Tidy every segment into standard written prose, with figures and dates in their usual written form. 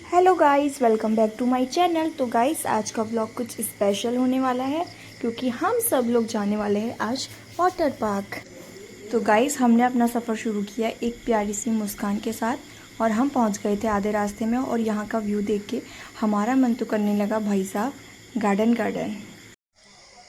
Hello guys, welcome back to my channel. तो guys आज का ब्लॉग कुछ स्पेशल होने वाला है क्योंकि हम सब लोग जाने वाले हैं आज वाटर पार्क। तो गाइस हमने अपना सफ़र शुरू किया एक प्यारी सी मुस्कान के साथ और हम पहुंच गए थे आधे रास्ते में। और यहाँ का व्यू देख के हमारा मन तो करने लगा भाई साहब गार्डन गार्डन।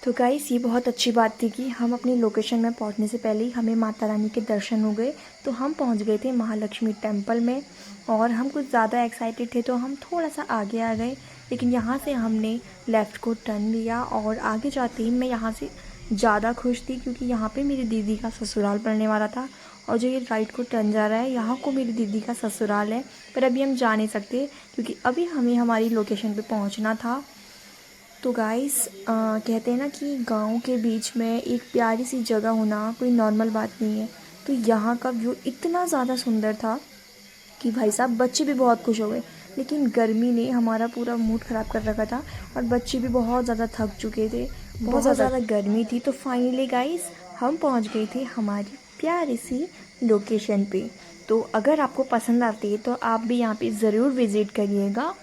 तो गाइस ये बहुत अच्छी बात थी कि हम अपनी लोकेशन में पहुंचने से पहले ही हमें माता रानी के दर्शन हो गए। तो हम पहुंच गए थे महालक्ष्मी टेम्पल में और हम कुछ ज़्यादा एक्साइटेड थे तो हम थोड़ा सा आगे आ गए। लेकिन यहाँ से हमने लेफ़्ट को टर्न लिया और आगे जाते ही मैं यहाँ से ज़्यादा खुश थी क्योंकि यहाँ पे मेरी दीदी का ससुराल पड़ने वाला था। और जो ये राइट को टर्न जा रहा है यहाँ को मेरी दीदी का ससुराल है, पर अभी हम जा नहीं सकते क्योंकि अभी हमें हमारी लोकेशन पे पहुँचना था। तो गाइस कहते हैं ना कि गांव के बीच में एक प्यारी सी जगह होना कोई नॉर्मल बात नहीं है। तो यहाँ का व्यू इतना ज़्यादा सुंदर था कि भाई साहब बच्चे भी बहुत खुश हो गए। लेकिन गर्मी ने हमारा पूरा मूड ख़राब कर रखा था और बच्चे भी बहुत ज़्यादा थक चुके थे, बहुत ज़्यादा गर्मी थी। तो फाइनली गाइस हम पहुँच गए थे हमारी प्यारी सी लोकेशन पे। तो अगर आपको पसंद आती है तो आप भी यहाँ पे ज़रूर विज़िट करिएगा।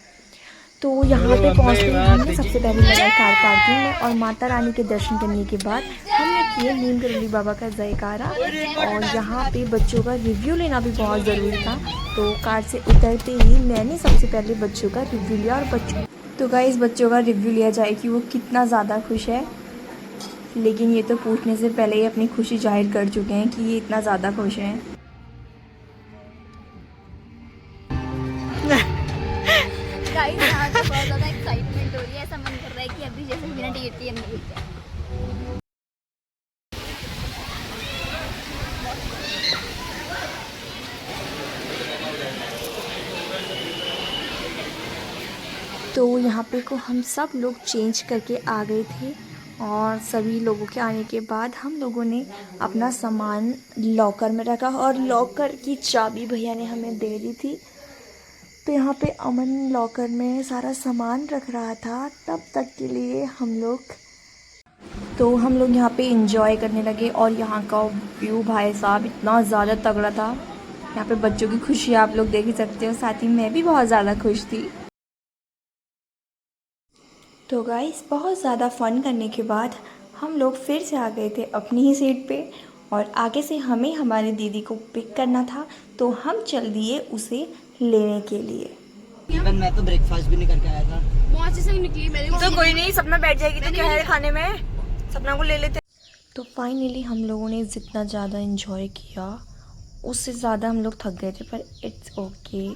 तो यहाँ पे पहुँचते ही हमने सबसे पहले लगाई कार पार्किंग में और माता रानी के दर्शन करने के बाद हमने किए नीम करोली बाबा का जयकारा। और यहाँ पे बच्चों का रिव्यू लेना भी बहुत ज़रूरी था। तो कार से उतरते ही मैंने सबसे पहले बच्चों का रिव्यू लिया और तो गाइस बच्चों का रिव्यू लिया जाए कि वो कितना ज़्यादा खुश है। लेकिन ये तो पूछने से पहले ही अपनी खुशी जाहिर कर चुके हैं कि ये इतना ज़्यादा खुश हैं। गाइस यहाँ पे बहुत ज़्यादा एक्साइटमेंट हो रही है। ऐसा मन कर रहा है कि अभी जैसे बिना टिकट के अंदर घुस जाए। तो यहाँ पे को हम सब लोग चेंज करके आ गए थे और सभी लोगों के आने के बाद हम लोगों ने अपना सामान लॉकर में रखा और लॉकर की चाबी भैया ने हमें दे दी थी। तो यहाँ पे अमन लॉकर में सारा सामान रख रहा था। तब तक के लिए हम लोग यहाँ पे इंजॉय करने लगे और यहाँ का व्यू भाई साहब इतना ज़्यादा तगड़ा था। यहाँ पे बच्चों की खुशी आप लोग देख ही सकते हो, साथ ही मैं भी बहुत ज़्यादा खुश थी। तो गाइस बहुत ज़्यादा फ़न करने के बाद हम लोग फिर से आ गए थे अपनी ही सीट पे और आगे से हमें हमारी दीदी को पिक करना था। तो हम चल दिए उसे लेने के लिए। मैं तो ब्रेकफास्ट भी नहीं करके आया था। वहाँ से निकली मेरी तो कोई नहीं, सपना बैठ जाएगी तो क्या है खाने में, सपना को ले लेते। तो फाइनली हम लोगों ने जितना ज़्यादा इन्जॉय किया उससे ज़्यादा हम लोग थक गए थे, पर इट्स ओके,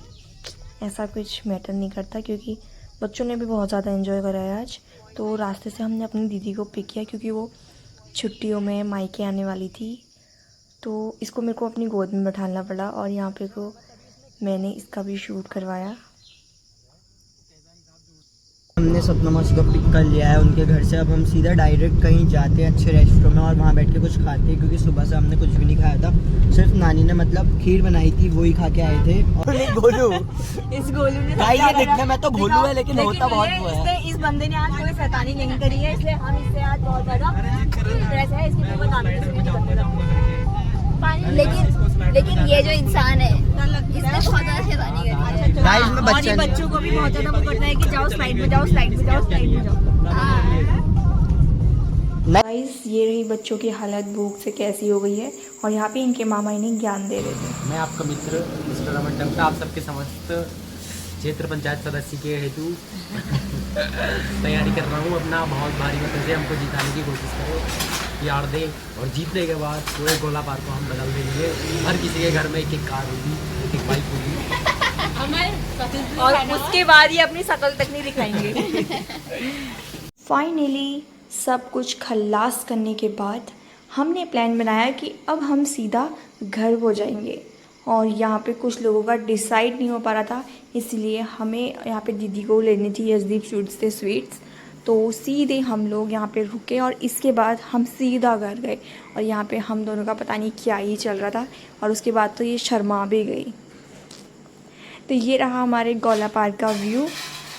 ऐसा कुछ मैटर नहीं करता क्योंकि बच्चों ने भी बहुत ज़्यादा इन्जॉय करा है आज। तो रास्ते से हमने अपनी दीदी को पिक किया क्योंकि वो छुट्टियों में मायके आने वाली थी। तो इसको मेरे को अपनी गोद में बैठाना पड़ा और यहाँ पे को मैंने इसका भी शूट करवाया। हमने सपना मौसी को पिक कर लिया है उनके घर से। अब हम सीधा डायरेक्ट कहीं जाते हैं अच्छे रेस्टोरेंट में और वहाँ बैठ के कुछ खाते हैं क्योंकि सुबह से हमने कुछ भी नहीं खाया था। सिर्फ नानी ने मतलब खीर बनाई थी वही खा के आए थे। और नहीं गोलू इस गोलू ने भाई ये दिखने में तो भोलू है लेकिन होता बहुत वो है। इस बंदे ने आज कोई शैतानी नहीं करी है, इसलिए हम इससे आज बहुत ज़्यादा इंप्रेस है। इसकी कोई नानी लेकिन ये जो इंसान है इसने बहुत ज़्यादा शैतानी करी है। गाइस में और ये बच्चों को भी बहुत ज़्यादा वो करता है कि जाओ स्लाइड में जाओ, स्लाइड में जाओ, स्लाइड में जाओ। गाइस ये रही बच्चों की हालत भूख से कैसी हो गई है और यहाँ पे इनके मामा इन्हें ज्ञान दे रहे थे। मैं आपका मित्र मिस्टर रमन टंका आप सबके समस्त क्षेत्र पंचायत सदस्य के हेतु तैयारी कर रहा हूँ। अपना बहुत भारी मतलब से हमको जिताने की कोशिश करो, यार दे, और जीतने के बाद पूरे गोला पार्क को हम बदल देंगे। हर किसी के घर में एक एक कार होगी, एक एक बाइक होगी और उसके बाद ये अपनी शकल तक नहीं दिखाएंगे। फाइनली सब कुछ खल्लास करने के बाद हमने प्लान बनाया कि अब हम सीधा घर हो जाएंगे। और यहाँ पे कुछ लोगों का डिसाइड नहीं हो पा रहा था, इसलिए हमें यहाँ पे दीदी को लेनी थी यशदीप स्वीट्स से स्वीट्स। तो सीधे हम लोग यहाँ पे रुके और इसके बाद हम सीधा घर गए। और यहाँ पे हम दोनों का पता नहीं क्या ही चल रहा था और उसके बाद तो ये शर्मा भी गई। तो ये रहा हमारे गोला पार्क का व्यू।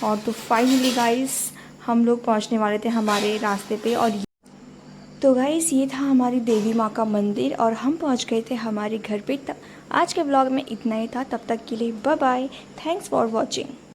और तो फाइनली गाइस हम लोग पहुँचने वाले थे हमारे रास्ते पे। और तो गाइस ये था हमारी देवी माँ का मंदिर और हम पहुँच गए थे हमारे घर पे। आज के ब्लॉग में इतना ही था, तब तक के लिए bye bye, thanks for watching.